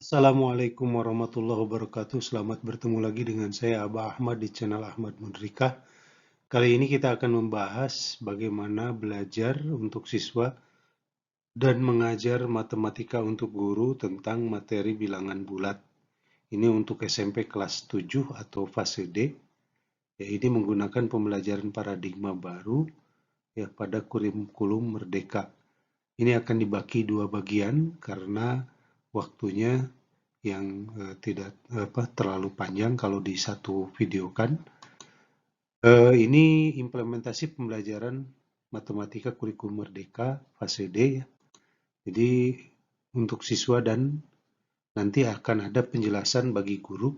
Assalamualaikum warahmatullahi wabarakatuh. Selamat bertemu lagi dengan saya Abah Ahmad di channel Ahmad Mudrikah. Kali ini kita akan membahas bagaimana belajar untuk siswa dan mengajar matematika untuk guru tentang materi bilangan bulat. Ini untuk SMP kelas 7 atau fase D. Ya, ini menggunakan pembelajaran paradigma baru ya pada kurikulum Merdeka. Ini akan dibagi dua bagian karena waktunya yang tidak terlalu panjang kalau di satu video kan. Ini implementasi pembelajaran matematika kurikulum merdeka fase D ya. Jadi untuk siswa dan nanti akan ada penjelasan bagi guru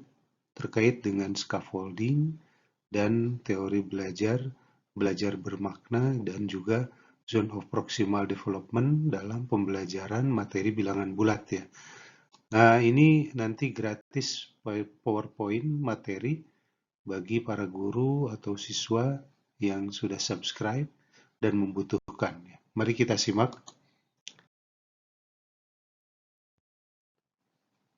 terkait dengan scaffolding dan teori belajar, belajar bermakna dan juga zone of proximal development dalam pembelajaran materi bilangan bulat ya. Nah, ini nanti gratis PowerPoint materi bagi para guru atau siswa yang sudah subscribe dan membutuhkan. Mari kita simak.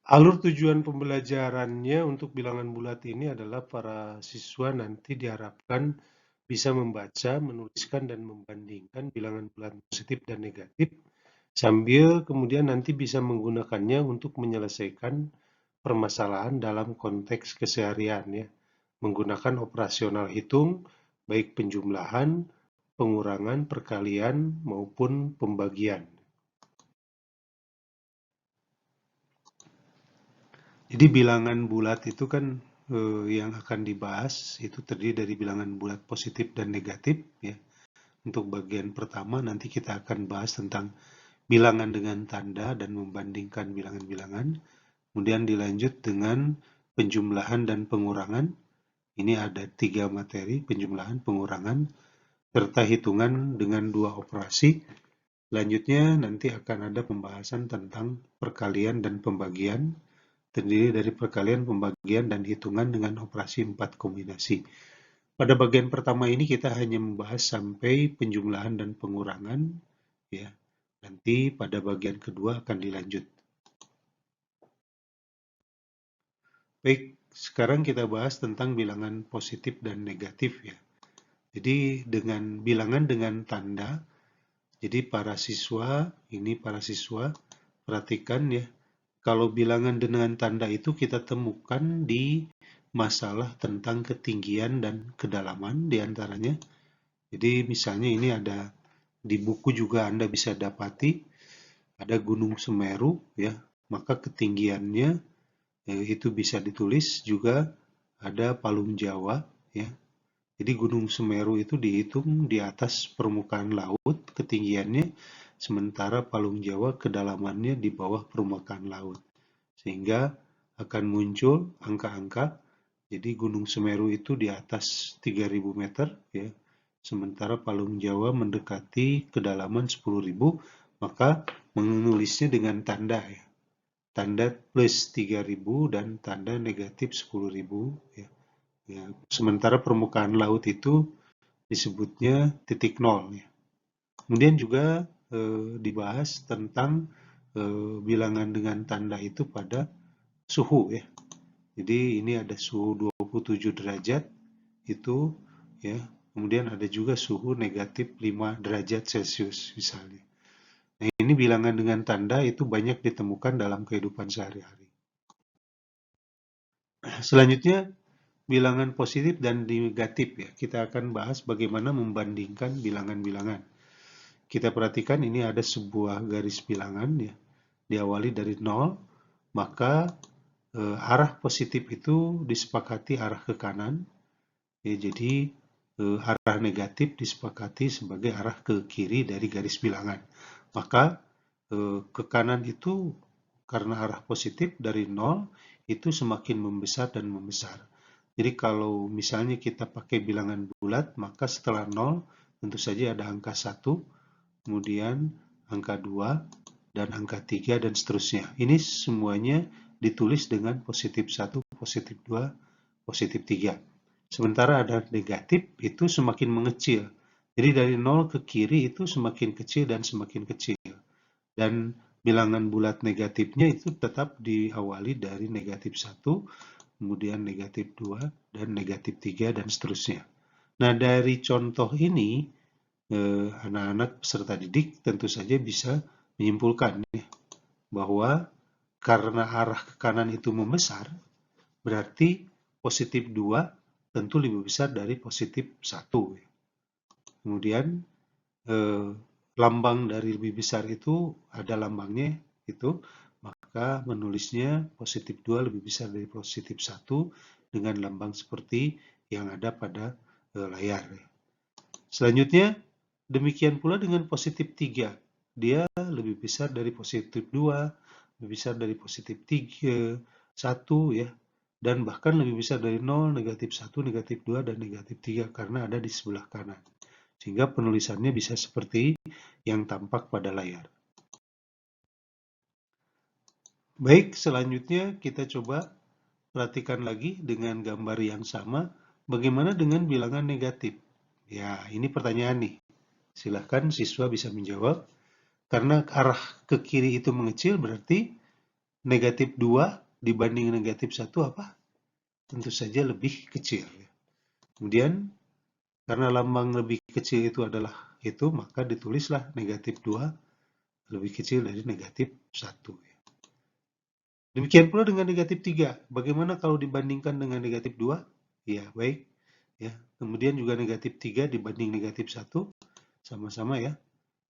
Alur tujuan pembelajarannya untuk bilangan bulat ini adalah para siswa nanti diharapkan bisa membaca, menuliskan, dan membandingkan bilangan bulat positif dan negatif, sambil kemudian nanti bisa menggunakannya untuk menyelesaikan permasalahan dalam konteks keseharian ya, menggunakan operasional hitung, baik penjumlahan, pengurangan, perkalian, maupun pembagian. Jadi bilangan bulat itu kan yang akan dibahas itu terdiri dari bilangan bulat positif dan negatif ya. Untuk bagian pertama nanti kita akan bahas tentang bilangan dengan tanda dan membandingkan bilangan-bilangan. Kemudian dilanjut dengan penjumlahan dan pengurangan. Ini ada 3 materi, penjumlahan, pengurangan, serta hitungan dengan 2 operasi. Selanjutnya nanti akan ada pembahasan tentang perkalian dan pembagian, terdiri dari perkalian, pembagian, dan hitungan dengan operasi 4 kombinasi. Pada bagian pertama ini kita hanya membahas sampai penjumlahan dan pengurangan, ya. Nanti pada bagian kedua akan dilanjut. Baik, sekarang kita bahas tentang bilangan positif dan negatif ya. Jadi dengan bilangan dengan tanda, jadi para siswa, perhatikan ya, kalau bilangan dengan tanda itu kita temukan di masalah tentang ketinggian dan kedalaman diantaranya. Jadi misalnya ini ada di buku juga Anda bisa dapati, ada Gunung Semeru ya, maka ketinggiannya itu bisa ditulis juga ada Palung Jawa ya. Jadi Gunung Semeru itu dihitung di atas permukaan laut ketinggiannya, sementara Palung Jawa kedalamannya di bawah permukaan laut. Sehingga akan muncul angka-angka, jadi Gunung Semeru itu di atas 3000 meter, ya, sementara Palung Jawa mendekati kedalaman 10.000, maka menulisnya dengan tanda ya. Tanda plus 3000 dan tanda negatif 10.000 ya. Ya, sementara permukaan laut itu disebutnya titik nol. Ya. Kemudian juga dibahas tentang bilangan dengan tanda itu pada suhu ya. Jadi ini ada suhu 27 derajat itu ya. Kemudian ada juga suhu negatif 5 derajat Celcius misalnya. Nah, ini bilangan dengan tanda itu banyak ditemukan dalam kehidupan sehari-hari. Selanjutnya bilangan positif dan negatif ya. Kita akan bahas bagaimana membandingkan bilangan-bilangan. Kita perhatikan ini ada sebuah garis bilangan ya. Diawali dari 0, maka arah positif itu disepakati arah ke kanan. Ya, jadi arah negatif disepakati sebagai arah ke kiri dari garis bilangan. Maka ke kanan itu karena arah positif dari 0 itu semakin membesar dan membesar. Jadi kalau misalnya kita pakai bilangan bulat, maka setelah 0 tentu saja ada angka 1, kemudian angka 2, dan angka 3, dan seterusnya. Ini semuanya ditulis dengan positif 1, positif 2, positif 3. Sementara ada negatif, itu semakin mengecil. Jadi dari 0 ke kiri itu semakin kecil dan semakin kecil. Dan bilangan bulat negatifnya itu tetap diawali dari negatif 1, kemudian negatif 2, dan negatif 3, dan seterusnya. Nah, dari contoh ini, anak-anak peserta didik tentu saja bisa menyimpulkan ya, bahwa karena arah ke kanan itu membesar, berarti positif 2 tentu lebih besar dari positif 1. Kemudian lambang dari lebih besar itu ada lambangnya itu, maka menulisnya positif 2 lebih besar dari positif 1 dengan lambang seperti yang ada pada layar. Selanjutnya, demikian pula dengan positif 3. Dia lebih besar dari positif 2, lebih besar dari positif 3, 1 ya, dan bahkan lebih besar dari 0, negatif 1, negatif 2, dan negatif 3 karena ada di sebelah kanan. Sehingga penulisannya bisa seperti yang tampak pada layar. Baik, selanjutnya kita coba perhatikan lagi dengan gambar yang sama, bagaimana dengan bilangan negatif. Ya, ini pertanyaan nih. Silahkan siswa bisa menjawab. Karena arah ke kiri itu mengecil, berarti negatif 2 dibanding negatif 1 apa? Tentu saja lebih kecil. Kemudian, karena lambang lebih kecil itu adalah itu, maka ditulislah negatif 2 lebih kecil dari negatif 1. Demikian pula dengan negatif 3. Bagaimana kalau dibandingkan dengan negatif 2? Ya, baik. Ya. Kemudian juga negatif 3 dibanding negatif 1, sama-sama ya.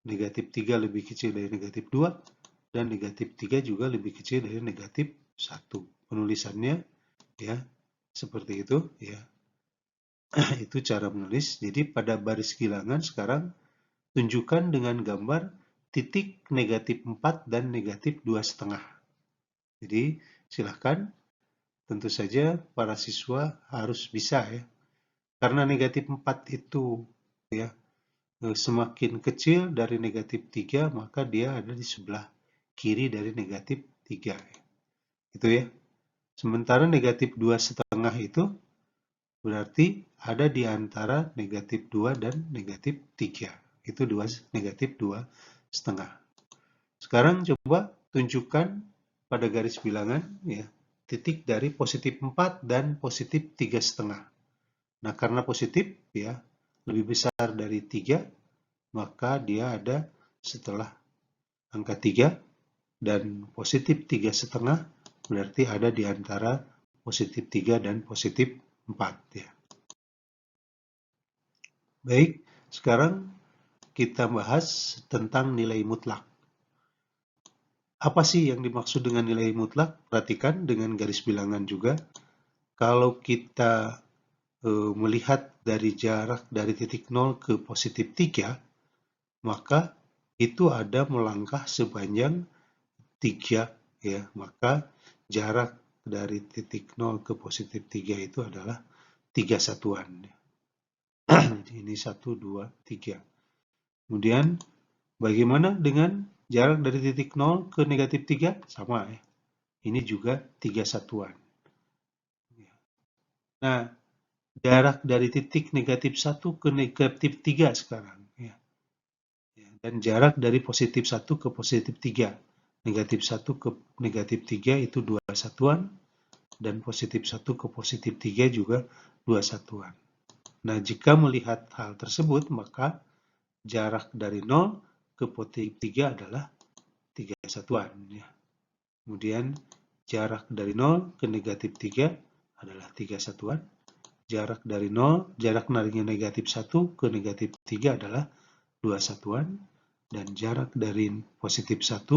Negatif 3 lebih kecil dari negatif 2, dan negatif 3 juga lebih kecil dari negatif 1. Penulisannya ya seperti itu ya. Itu cara menulis. Jadi pada baris bilangan sekarang tunjukkan dengan gambar titik negatif 4 dan negatif 2,5. Jadi silahkan, tentu saja para siswa harus bisa ya. Karena negatif 4 itu ya semakin kecil dari negatif 3, maka dia ada di sebelah kiri dari negatif 3. Itu ya. Sementara negatif 2,5 itu berarti ada di antara negatif 2 dan negatif 3. Itu negatif 2,5. Sekarang coba tunjukkan pada garis bilangan ya, titik dari positif 4 dan positif 3,5. Nah, karena positif ya lebih besar dari 3, maka dia ada setelah angka 3, dan positif 3,5 berarti ada di antara positif 3 dan positif 4 ya. Baik, sekarang kita bahas tentang nilai mutlak. Apa sih yang dimaksud dengan nilai mutlak? Perhatikan dengan garis bilangan juga. Kalau kita melihat dari jarak dari titik 0 ke positif 3, maka itu ada melangkah sepanjang 3 ya. Maka jarak dari titik 0 ke positif 3 itu adalah 3 satuan. Ini 1, 2, 3. Kemudian bagaimana dengan jarak dari titik 0 ke negatif 3? Sama ya. Ini juga 3 satuan. Nah, jarak dari titik negatif 1 ke negatif 3 sekarang. Ya. Dan jarak dari positif 1 ke positif 3. Negatif 1 ke negatif 3 itu 2 satuan. Dan positif 1 ke positif 3 juga 2 satuan. Nah, jika melihat hal tersebut, maka jarak dari 0 ke positif 3 adalah 3 satuan. Ya. Kemudian jarak dari 0 ke negatif 3 adalah 3 satuan. Jarak dari negatif 1 ke negatif 3 adalah 2 satuan. Dan jarak dari positif 1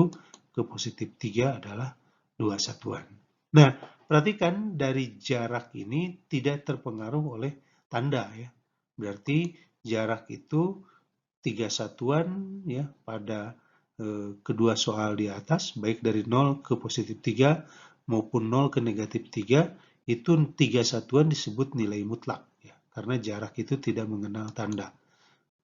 ke positif 3 adalah 2 satuan. Nah, perhatikan dari jarak ini tidak terpengaruh oleh tanda ya. Berarti jarak itu 3 satuan ya pada kedua soal di atas, baik dari 0 ke positif 3 maupun 0 ke negatif 3, itu 3 satuan disebut nilai mutlak ya, karena jarak itu tidak mengenal tanda.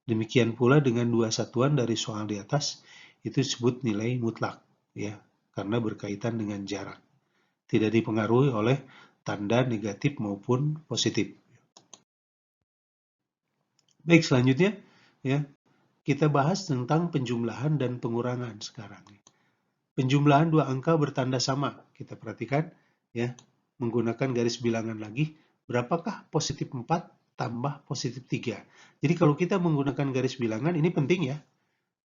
Demikian pula dengan 2 satuan dari soal di atas, itu disebut nilai mutlak ya, karena berkaitan dengan jarak. Tidak dipengaruhi oleh tanda negatif maupun positif. Baik, selanjutnya ya, kita bahas tentang penjumlahan dan pengurangan sekarang. penjumlahan dua angka bertanda sama. Kita perhatikan ya, menggunakan garis bilangan lagi, berapakah positif 4 tambah positif 3. Jadi kalau kita menggunakan garis bilangan, ini penting ya,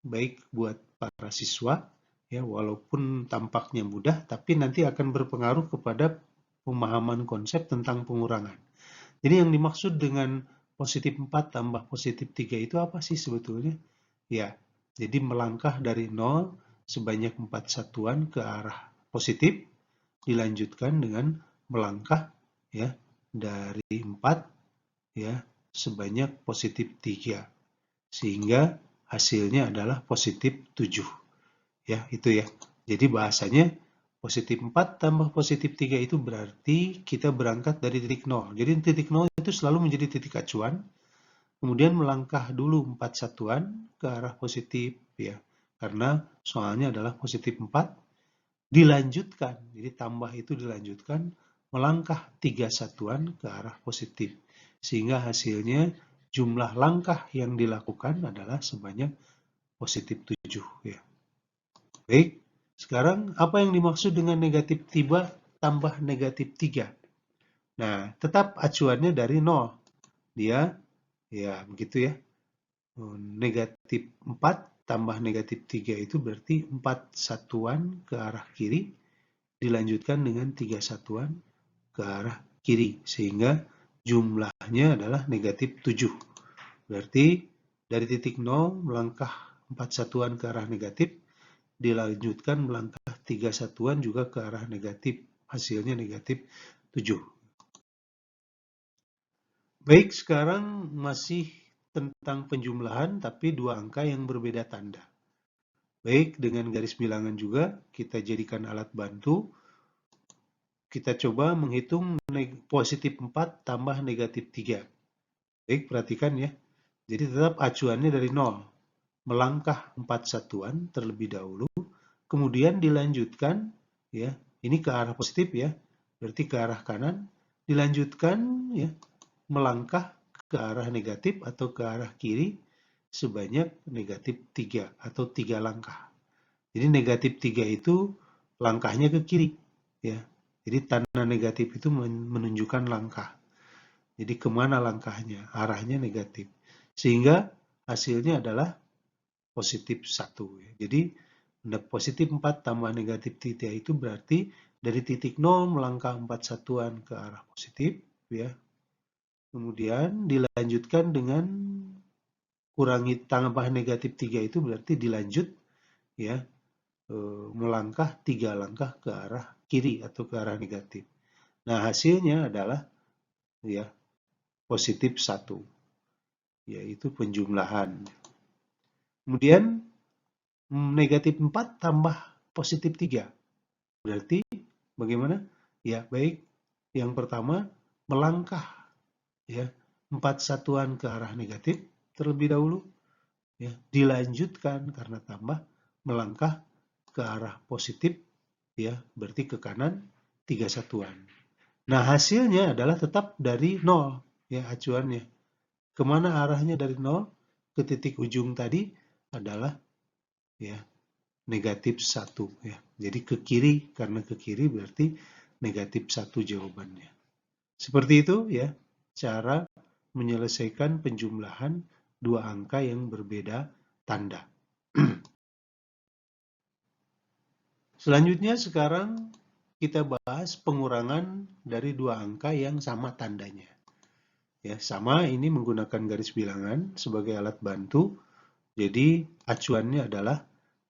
baik buat para siswa, ya walaupun tampaknya mudah, tapi nanti akan berpengaruh kepada pemahaman konsep tentang pengurangan. Jadi yang dimaksud dengan positif 4 tambah positif 3 itu apa sih sebetulnya? Ya, jadi melangkah dari 0 sebanyak 4 satuan ke arah positif, dilanjutkan dengan melangkah ya dari 4 ya sebanyak positif 3. Sehingga hasilnya adalah positif 7. Ya, itu ya. Jadi bahasanya positif 4 tambah positif 3 itu berarti kita berangkat dari titik 0. Jadi titik 0 itu selalu menjadi titik acuan, kemudian melangkah dulu 4 satuan ke arah positif ya. Karena soalnya adalah positif 4, dilanjutkan. Jadi tambah itu dilanjutkan melangkah 3 satuan ke arah positif. Sehingga hasilnya jumlah langkah yang dilakukan adalah sebanyak positif 7 ya. Baik, sekarang apa yang dimaksud dengan negatif 3 tambah negatif 3? Nah, tetap acuannya dari 0. Dia, ya begitu ya, negatif 4 tambah negatif 3 itu berarti 4 satuan ke arah kiri, dilanjutkan dengan 3 satuan ke arah kiri. Sehingga jumlahnya adalah negatif 7. Berarti dari titik 0 melangkah 4 satuan ke arah negatif, dilanjutkan melangkah 3 satuan juga ke arah negatif, hasilnya negatif 7. Baik, sekarang masih tentang penjumlahan tapi dua angka yang berbeda tanda. Baik, dengan garis bilangan juga kita jadikan alat bantu. Kita coba menghitung positif 4 tambah negatif 3. Baik, perhatikan ya. Jadi tetap acuannya dari 0. Melangkah 4 satuan terlebih dahulu, kemudian dilanjutkan ya, ini ke arah positif ya, berarti ke arah kanan, dilanjutkan ya, melangkah ke arah negatif atau ke arah kiri sebanyak negatif 3 atau 3 langkah. Jadi negatif 3 itu langkahnya ke kiri ya. Jadi tanda negatif itu menunjukkan langkah. Jadi kemana langkahnya? Arahnya negatif. Sehingga hasilnya adalah positif 1. Jadi positif 4 tambah negatif 3 itu berarti dari titik 0 melangkah 4 satuan ke arah positif ya. Kemudian dilanjutkan dengan kurangi tambah negatif 3 itu berarti dilanjut ya, melangkah 3 langkah ke arah kiri atau ke arah negatif. Nah, hasilnya adalah ya positif 1, yaitu penjumlahan. Kemudian negatif 4 tambah positif 3. Berarti bagaimana? Ya, baik. Yang pertama, melangkah ya 4 satuan ke arah negatif terlebih dahulu. Ya, dilanjutkan karena tambah melangkah ke arah positif ya, berarti ke kanan 3 satuan. Nah, hasilnya adalah tetap dari 0 ya acuannya. Kemana arahnya dari 0? Ke titik ujung tadi adalah ya negatif 1 ya. Jadi ke kiri, karena ke kiri berarti negatif 1 jawabannya. Seperti itu ya cara menyelesaikan penjumlahan dua angka yang berbeda tanda. Selanjutnya sekarang kita bahas pengurangan dari dua angka yang sama tandanya. Ya, sama ini menggunakan garis bilangan sebagai alat bantu. Jadi acuannya adalah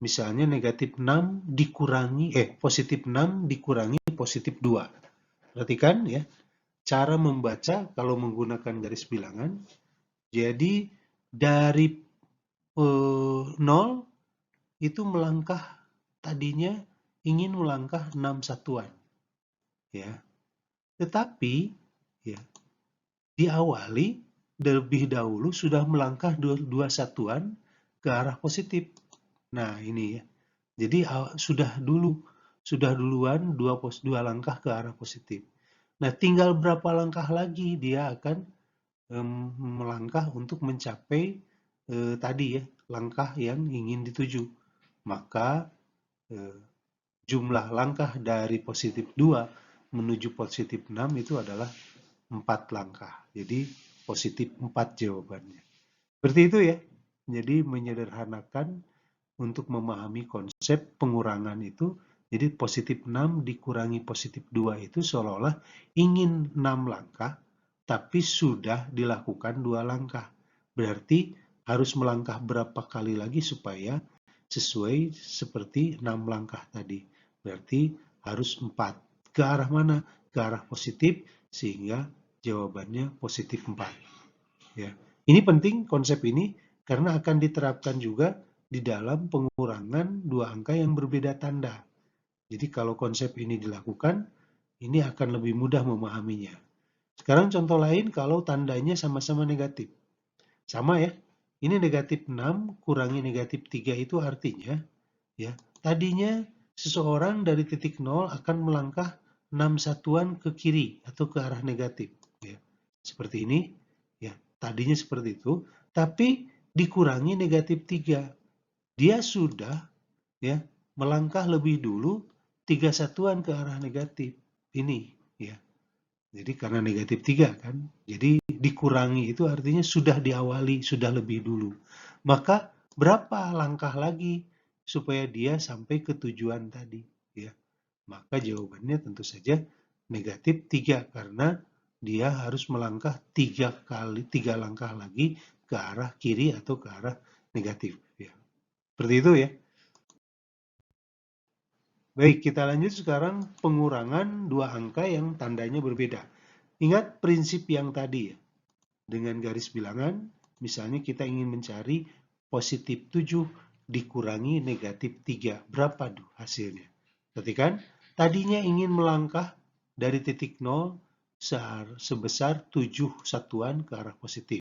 misalnya negatif 6 dikurangi positif 6 dikurangi positif 2. Perhatikan ya, cara membaca kalau menggunakan garis bilangan. Jadi dari 0 itu melangkah, tadinya ingin melangkah 6 satuan. Ya. Tetapi ya, diawali lebih dahulu sudah melangkah 2 satuan ke arah positif. Nah, ini ya. Jadi sudah duluan 2 langkah ke arah positif. Nah, tinggal berapa langkah lagi dia akan melangkah untuk mencapai tadi ya, langkah yang ingin dituju. Maka jumlah langkah dari positif 2 menuju positif 6 itu adalah 4 langkah. Jadi positif 4 jawabannya. Seperti itu ya. Jadi menyederhanakan untuk memahami konsep pengurangan itu, jadi positif 6 dikurangi positif 2 itu seolah-olah ingin 6 langkah, tapi sudah dilakukan 2 langkah. Berarti harus melangkah berapa kali lagi supaya sesuai seperti 6 langkah tadi. Berarti harus 4. Ke arah mana? Ke arah positif, sehingga jawabannya positif 4. Ya. Ini penting konsep ini karena akan diterapkan juga di dalam pengurangan dua angka yang berbeda tanda. Jadi kalau konsep ini dilakukan, ini akan lebih mudah memahaminya. Sekarang contoh lain kalau tandanya sama-sama negatif. Sama ya, ini negatif 6 kurangi negatif 3 itu artinya, ya tadinya seseorang dari titik 0 akan melangkah 6 satuan ke kiri atau ke arah negatif. Ya. Seperti ini, ya tadinya seperti itu, tapi dikurangi negatif 3. Dia sudah ya melangkah lebih dulu 3 satuan ke arah negatif. Ini ya. Jadi karena negatif 3 kan. Jadi dikurangi itu artinya sudah diawali, sudah lebih dulu. Maka berapa langkah lagi supaya dia sampai ke tujuan tadi ya. Maka jawabannya tentu saja negatif 3 karena dia harus melangkah 3 langkah lagi ke arah kiri atau ke arah negatif ya. Seperti itu ya. Baik, kita lanjut sekarang pengurangan dua angka yang tandanya berbeda. Ingat prinsip yang tadi ya. Dengan garis bilangan, misalnya kita ingin mencari positif 7 dikurangi negatif 3. Berapa hasilnya? Perhatikan, tadinya ingin melangkah dari titik 0 sebesar 7 satuan ke arah positif.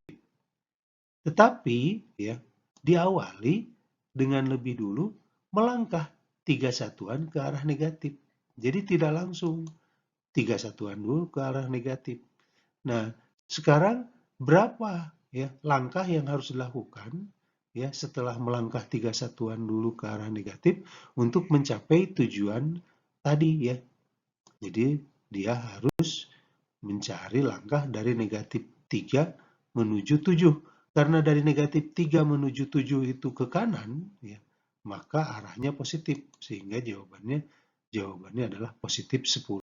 Tetapi ya, diawali dengan lebih dulu melangkah 3 satuan ke arah negatif. Jadi tidak langsung 3 satuan dulu ke arah negatif. Nah, sekarang berapa ya langkah yang harus dilakukan ya setelah melangkah 3 satuan dulu ke arah negatif untuk mencapai tujuan tadi ya. Jadi dia harus mencari langkah dari negatif 3 menuju 7. Karena dari negatif 3 menuju 7 itu ke kanan, ya, maka arahnya positif. Sehingga jawabannya adalah positif 10.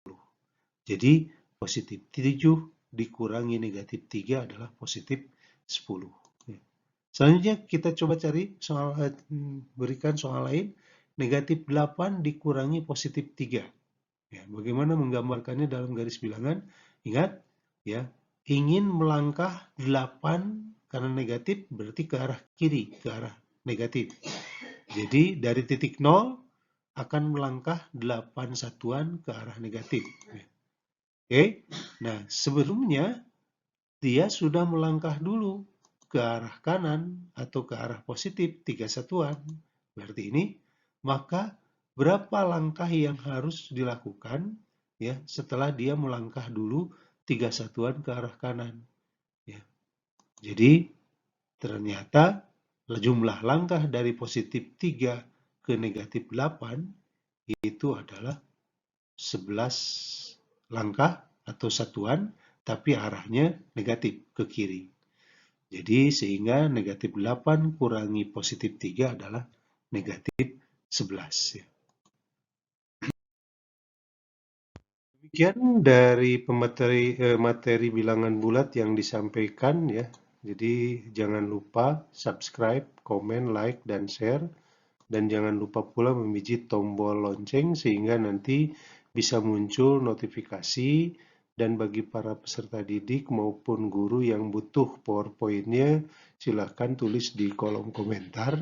Jadi positif 7 dikurangi negatif 3 adalah positif 10. Ya. Selanjutnya kita coba cari berikan soal lain. Negatif 8 dikurangi positif 3. Ya, bagaimana menggambarkannya dalam garis bilangan? Ingat, ya, ingin melangkah 8 karena negatif berarti ke arah kiri, ke arah negatif. Jadi dari titik 0 akan melangkah 8 satuan ke arah negatif. Oke, nah sebelumnya dia sudah melangkah dulu ke arah kanan atau ke arah positif 3 satuan. Berarti ini, maka berapa langkah yang harus dilakukan ya setelah dia melangkah dulu 3 satuan ke arah kanan. Ya. Jadi ternyata jumlah langkah dari positif 3 ke negatif 8 itu adalah 11 langkah atau satuan, tapi arahnya negatif ke kiri. Jadi sehingga negatif 8 kurangi positif 3 adalah negatif 11. Ya. Demikian dari materi bilangan bulat yang disampaikan ya. Jadi jangan lupa subscribe, komen, like, dan share. Dan jangan lupa pula memijit tombol lonceng sehingga nanti bisa muncul notifikasi. Dan bagi para peserta didik maupun guru yang butuh PowerPoint-nya, silahkan tulis di kolom komentar.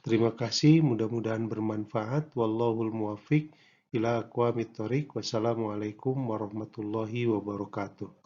Terima kasih, mudah-mudahan bermanfaat. Wallahul muwaffiq ila aqwamit thoriq. Wassalamualaikum warahmatullahi wabarakatuh.